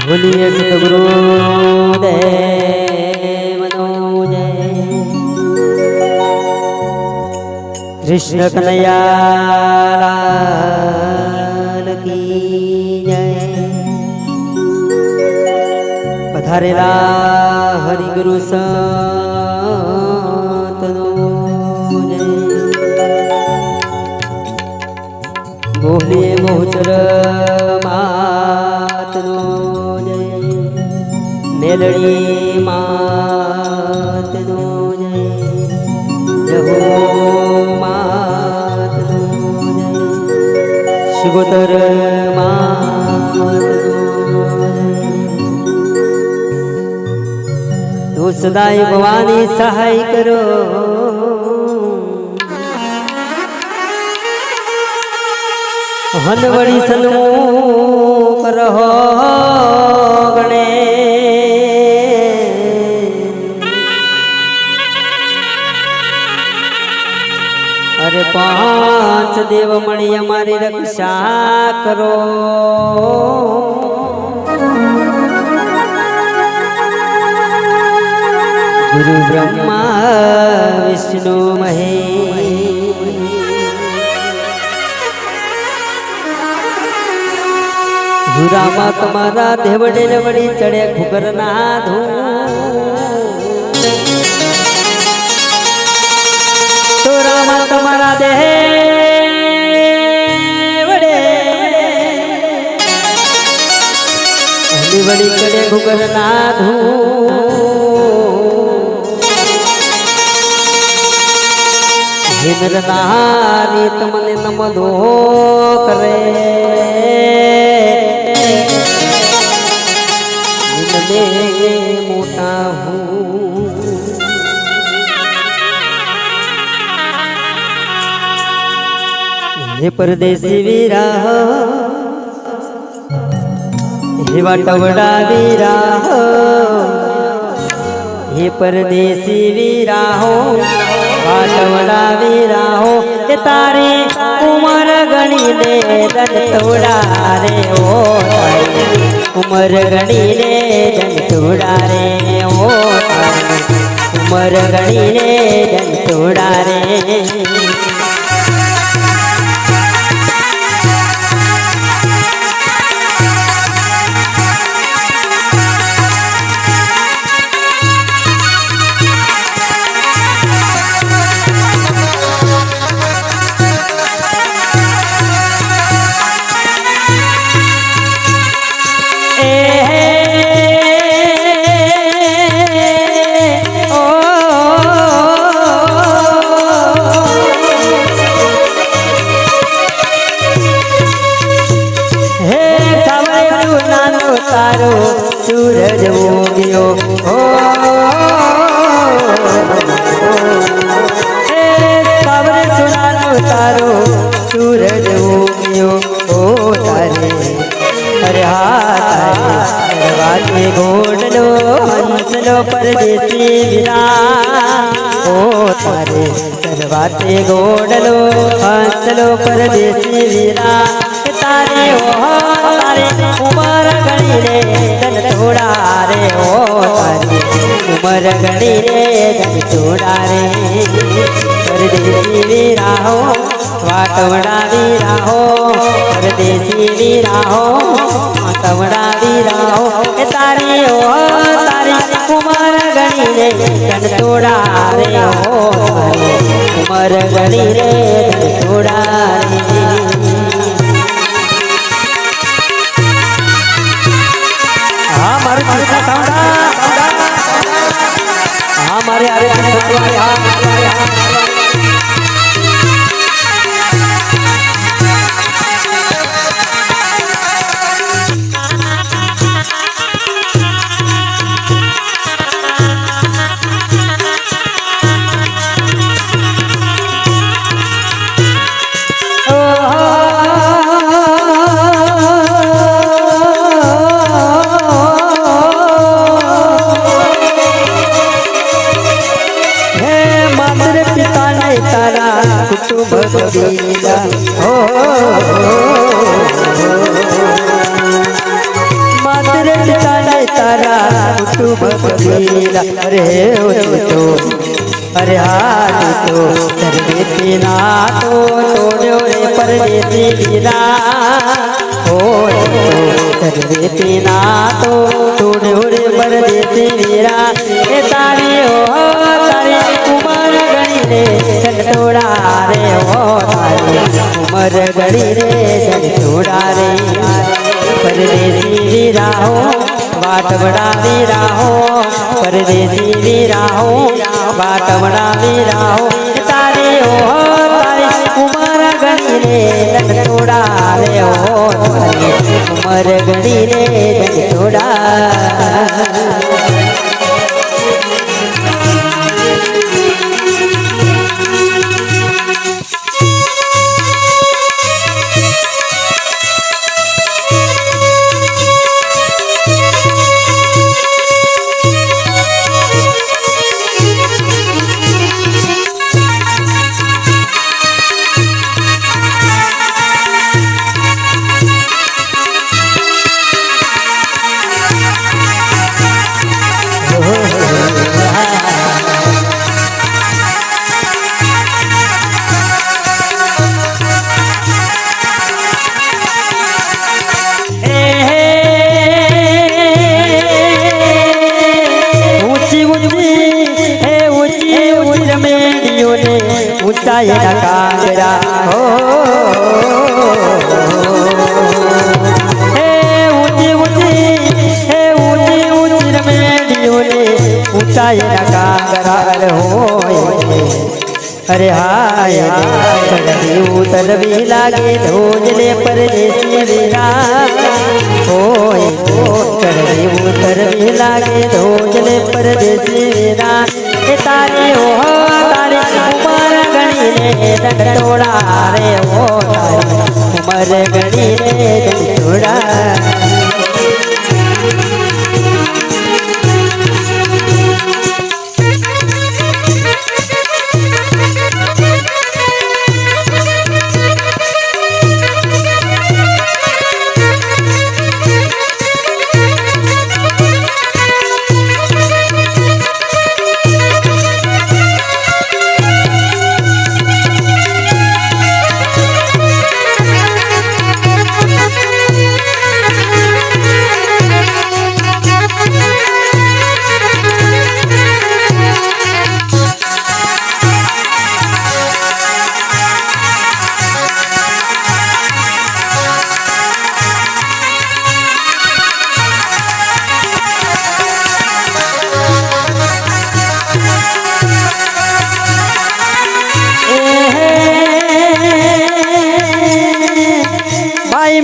बोलिए सतगुरु देवनो जय। कृष्ण कन्हैया लाल की जय। पधारेला हरि गुरु संतनो जय। बोलिए बहुचर मातनो जय। मेलड़ी मातनो जय। जहो मातनो जय। शिगोतर मातनो जय। तो सदाई भवानी सहाय करो। हनवड़ी सन्मुख रहो गणे। अरे पांच देव मणि हमारी रक्षा करो। गुरु ब्रह्मा विष्णु महेश। रामा तुम्हारा देवड़े वड़ी चढ़े घुगर ना धू। तो रामा तुम्हारा देवड़े वड़ी चढ़े घुगर ना धू। हिंद्र नारी तुमने नमदो करे। मोटा हूँ हे परदेसी वीरा हे वाटवड़ा वीरा हे परदेसी वीरा हो वाटवड़ा वीरा हो। ते तारे उमर गणी ने दन तोड़ा रे ओ। उमर गणी ने जन तोड़ा रे ओ। उमर गणी ने जन तोड़ा रे। तारो सूरज उगियो हो। सावरे सुनानो तारो सूरज उगियो हो तारे। अरे हाथ वाले घोड़लो हंसलो परदेसी वीरा हो तारे। सरवाते घोड़लो हंसलो परदेसी वीरा तारे ओ तारे। उमर गणी रे जन तोड़ा रे ओ तारे। उमर गणी रे जन तोड़ा रे। परदेसी वीरा हो वाटवड़ा वीरा हो। परदेसी वीरा हो वाटवड़ा वीरा हो। तारे ओ तारे उमर गणी रे जन तोड़ा रे ओ तारे। उमर गणी रे जन तोड़ा रे। हमारे आरे भगवीरा हो। माते રે પિતાને તારા કુટુંબ કબીલા અરે ઓ તો अरे हाँ तो सर्वे पीना तो तोड़ो रे परदेसी वीरा हो सर्वे पीना तो तोड़ो रे परदेसी वीरा ए तारी हो तारी उमर गणी रे जन तोड़ा रे हो तारी उमर गणी रे जन तोड़ा रे परदेसी वीरा हो बाट बड़ा वीरा हो परदेसी वीरा हो बाट बड़ा वीरा हो तारे हो तारी उमर गणी रे जन तोड़ा रे हो तारी उमर गणी रे जन तोड़ा ऊंचाई न कांगरा हो हे ऊंची ऊंची हे ऊंची ऊंची रमेड़ियों ने ऊंचाई न कांगरा हो अरे हाय चढ़ी उतर भी लागे ढोजले परदेसी वीरा हो चढ़ी उतर भी लागे ढोजले परदेसी वीरा तारे हो तारे उमर गणी रे जन तोड़ा रे हो तारे उमर गणी रे जन तोड़ा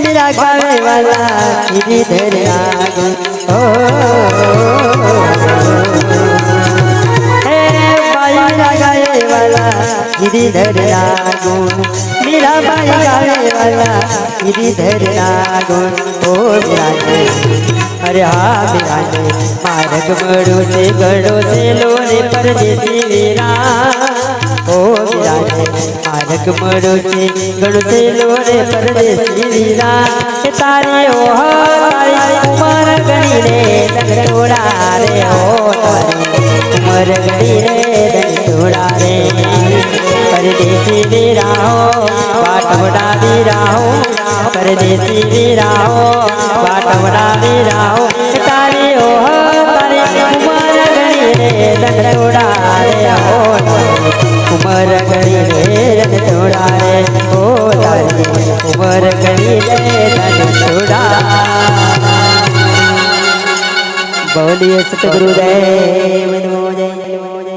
मेरा गावे वाला इधर आगो हो हे भाई मेरा गावे वाला इधर आगो मेरा भाई गावे वाला इधर आगो ओ मेरा अरे हाँ मेरा मार्ग बड़ो से लोरे परदेसी वीरा ओ मेरा मार्ग बड़ो से लोरे परदेसी वीरा तारे ओ तारी उमर गणी रे जन तोड़ा रे हो तारी उमर गणी रे जन तोड़ा रे परदेसी वीरा हो बाट बड़ा वीरा हो परदेसी वीरा हो बाट बड़ा वीरा हो तारे ओ तारी उमर गणी रे जन तोड़ा रे हो उमर गणी रे जन तोड़ा रे हो तारी उमर गणी रे जन तोड़ा बोलिए सतगुरुदेव नमो जय।